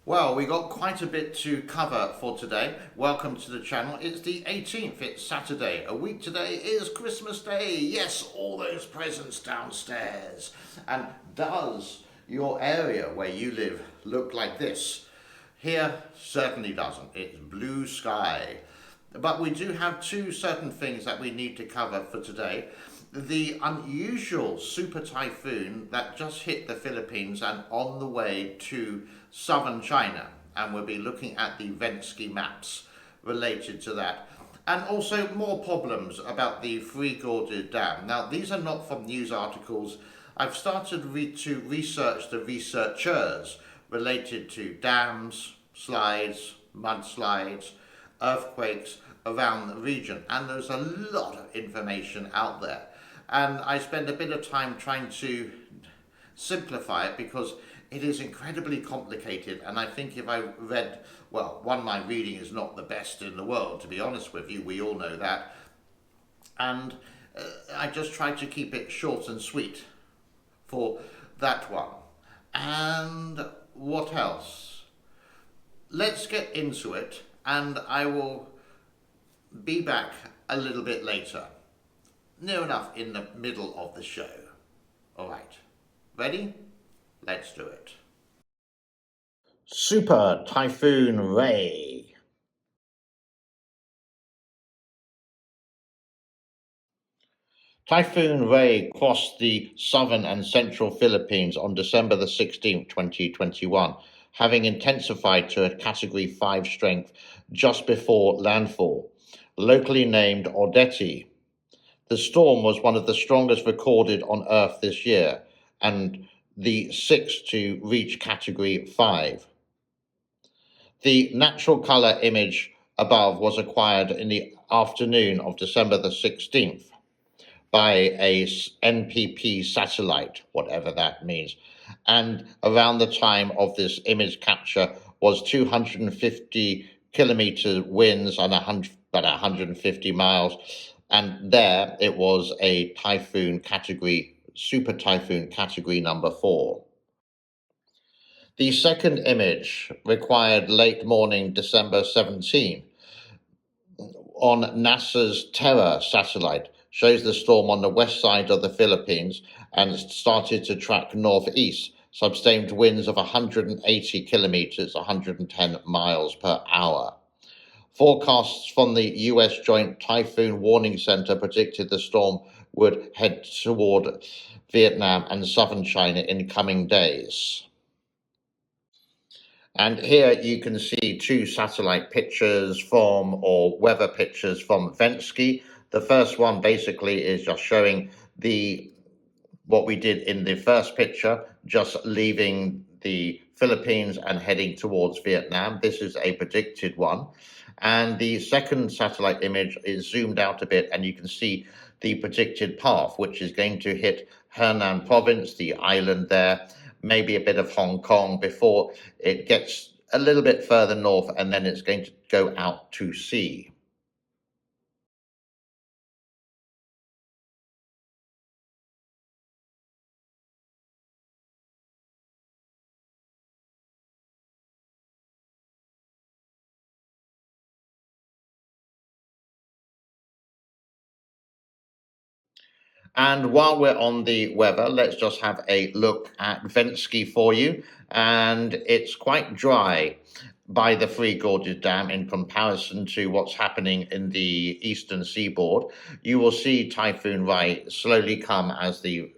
Well, we got quite a bit to cover for today. Welcome to the channel. It's the 18th, it's Saturday. A week today is Christmas Day. Yes, all those presents downstairs. And does your area where you live look like this? Here, certainly doesn't. It's blue sky. But we do have two certain things that we need to cover for today. The unusual super typhoon that just hit the Philippines and on the way to southern China, and we'll be looking at the Venski maps related to that. And also more problems about the Gorges Dam. Now, these are not from news articles. I've started to research the researchers related to dams, slides, mudslides, earthquakes around the region, and there's a lot of information out there. And I spend a bit of time trying to simplify it because it is incredibly complicated. And I think if I read, well, one, my reading is not the best in the world, to be honest with you, we all know that. And I just try to keep it short and sweet for that one. And what else? Let's get into it, and I will be back a little bit later. Near enough in the middle of the show. All right, ready? Let's do it. Super Typhoon Rai. Typhoon Rai crossed the southern and central Philippines on December the 16th, 2021, having intensified to a Category 5 strength just before landfall, locally named Odette. The storm was one of the strongest recorded on Earth this year, and the sixth to reach Category 5. The natural color image above was acquired in the afternoon of December the 16th by a NPP satellite, whatever that means, and around the time of this image capture was 250 kilometer winds and about 150 miles, and there it was a typhoon category, super typhoon category number 4. The second image, required late morning December 17 on NASA's Terra satellite, shows the storm on the west side of the Philippines and started to track northeast, sustained winds of 180 kilometers, 110 miles per hour. Forecasts from the U.S. Joint Typhoon Warning Center predicted the storm would head toward Vietnam and southern China in coming days. And here you can see two satellite pictures from, or weather pictures from Venski. The first one basically is just showing what we did in the first picture, just leaving the Philippines and heading towards Vietnam. This is a predicted one. And the second satellite image is zoomed out a bit, and you can see the predicted path, which is going to hit Henan province, the island there, maybe a bit of Hong Kong before it gets a little bit further north, and then it's going to go out to sea. And while we're on the weather, let's just have a look at Venski for you. And it's quite dry by the Three Gorges Dam in comparison to what's happening in the eastern seaboard. You will see Typhoon Rai slowly come as this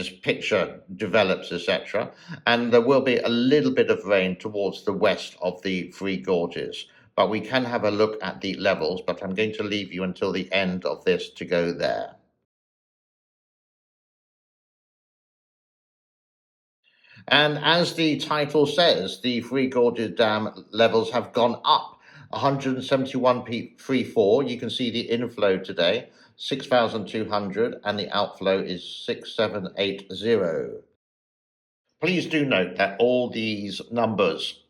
picture develops, etc. And there will be a little bit of rain towards the west of the Three Gorges. But we can have a look at the levels, but I'm going to leave you until the end of this to go there. And as the title says, the Three Gorges Dam levels have gone up 171.34. You can see the inflow today, 6,200, and the outflow is 6,780. Please do note that all these numbers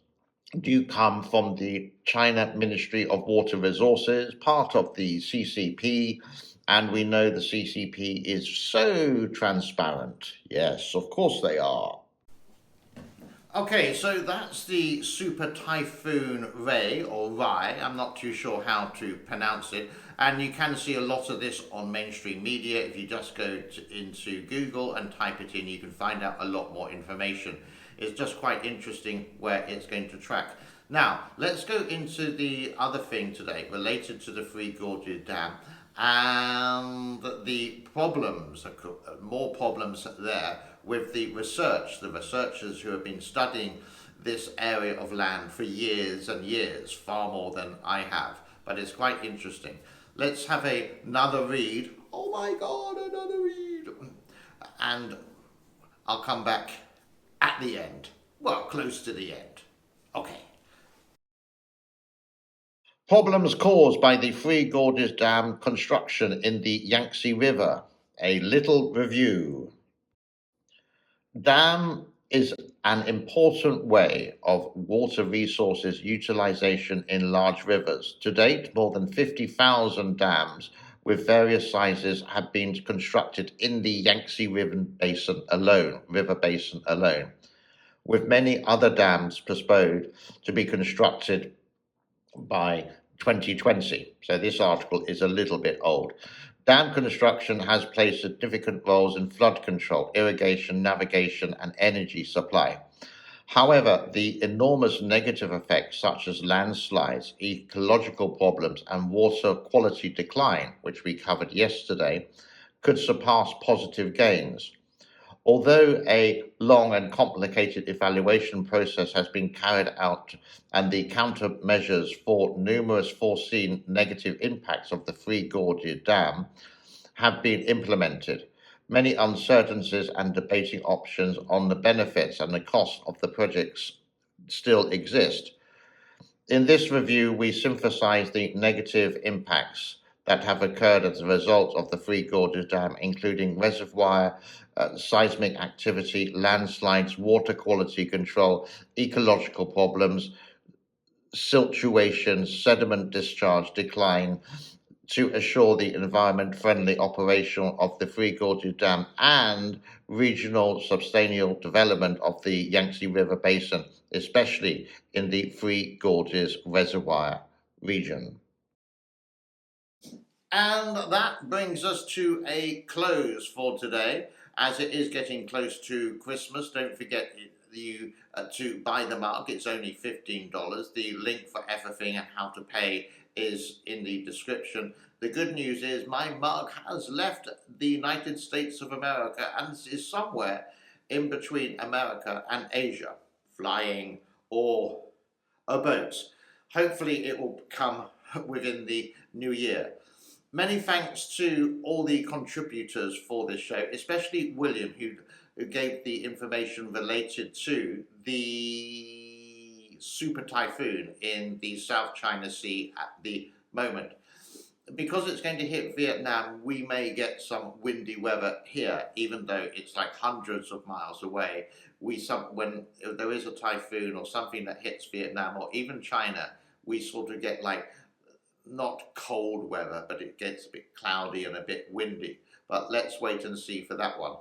do come from the China Ministry of Water Resources, part of the CCP, and we know the CCP is so transparent. Yes, of course they are. Okay, so that's the Super Typhoon Rai or Rai. I'm not too sure how to pronounce it. And you can see a lot of this on mainstream media. If you just into Google and type it in, you can find out a lot more information. It's just quite interesting where it's going to track. Now, let's go into the other thing today related to the Three Gorges Dam and the problems, more problems there with the research, the researchers who have been studying this area of land for years and years, far more than I have. But it's quite interesting. Let's have another read. Oh my God, another read. And I'll come back at the end. Well, close to the end. Okay. Problems caused by the Three Gorges Dam construction in the Yangtze River. A little review. Dam is an important way of water resources utilization in large rivers. To date, more than 50,000 dams with various sizes have been constructed in the Yangtze River Basin alone, with many other dams proposed to be constructed by 2020. So this article is a little bit old. Dam construction has played significant roles in flood control, irrigation, navigation, and energy supply. However, the enormous negative effects such as landslides, ecological problems, and water quality decline, which we covered yesterday, could surpass positive gains. Although a long and complicated evaluation process has been carried out and the countermeasures for numerous foreseen negative impacts of the Three Gorges Dam have been implemented, many uncertainties and debating options on the benefits and the cost of the projects still exist. In this review, we synthesize the negative impacts that have occurred as a result of the Three Gorges Dam, including reservoir, seismic activity, landslides, water quality control, ecological problems, siltation, sediment discharge decline, to assure the environment-friendly operation of the Three Gorges Dam and regional sustainable development of the Yangtze River Basin, especially in the Three Gorges Reservoir region. And that brings us to a close for today, as it is getting close to Christmas. Don't forget to buy the mug. It's only $15. The link for everything and how to pay is in the description. The good news is my mug has left the United States of America and is somewhere in between America and Asia, flying or a boat. Hopefully it will come within the new year. Many thanks to all the contributors for this show, especially William, who gave the information related to the super typhoon in the South China Sea at the moment. Because it's going to hit Vietnam, we may get some windy weather here, even though it's like hundreds of miles away. When there is a typhoon or something that hits Vietnam or even China, we sort of get like not cold weather, but it gets a bit cloudy and a bit windy. But let's wait and see for that one.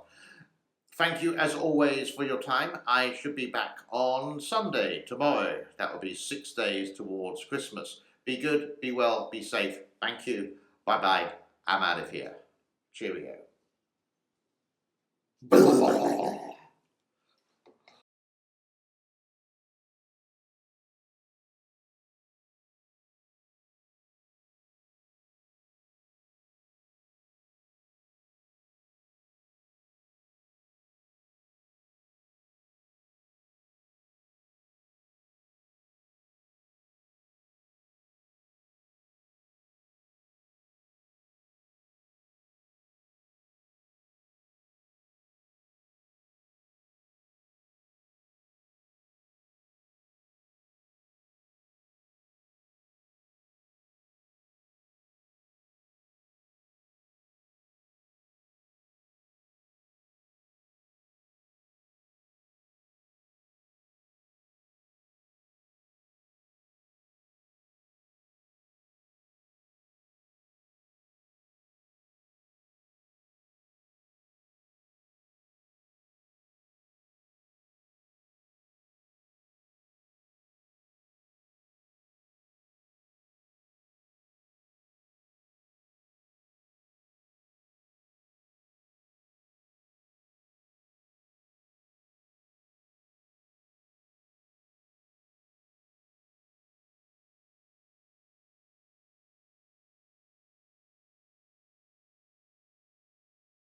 Thank you as always for your time. I should be back on Sunday, tomorrow. That will be 6 days towards Christmas. Be good, be well, be safe. Thank you. Bye bye. I'm out of here. Cheerio.